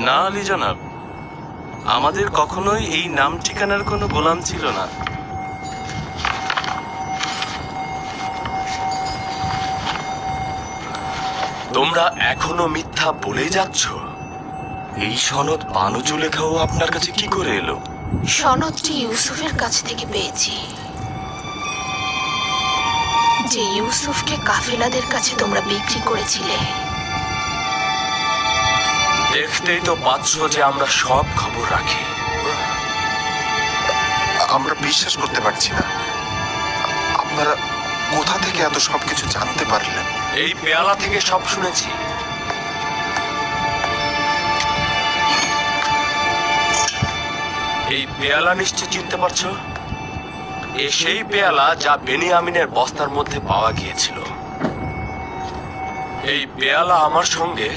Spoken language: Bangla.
না আলী জনাব, আমাদের কখনোই এই নাম ঠিকানার কোনো গোলাম ছিল না। তোমরা এখনো মিথ্যা বলে যাচ্ছ? এই সনদ বানুজু লেখাও আপনার কাছে কি করে এলো? সনদটি ইউসুফের কাছ থেকে পেয়েছি, যে ইউসুফকে কাফেলাদের কাছে তোমরা বিক্রি করেছিলে। দেখতেই তো পাচ্ছ যে আমরা সব খবর রাখি। আমরা বিশ্বাস করতে পারছি না। আপনারা কোথা থেকে এত সবকিছু জানতে পারলেন? এই পেয়ালা থেকে সব শুনেছি। এই পেয়ালা নিশ্চয় চিনতে পারছো? এ সেই পেয়ালা যা বেনিয়ামিনের বস্তার মধ্যে পাওয়া গিয়েছিল। এই পেয়ালা আমার সঙ্গে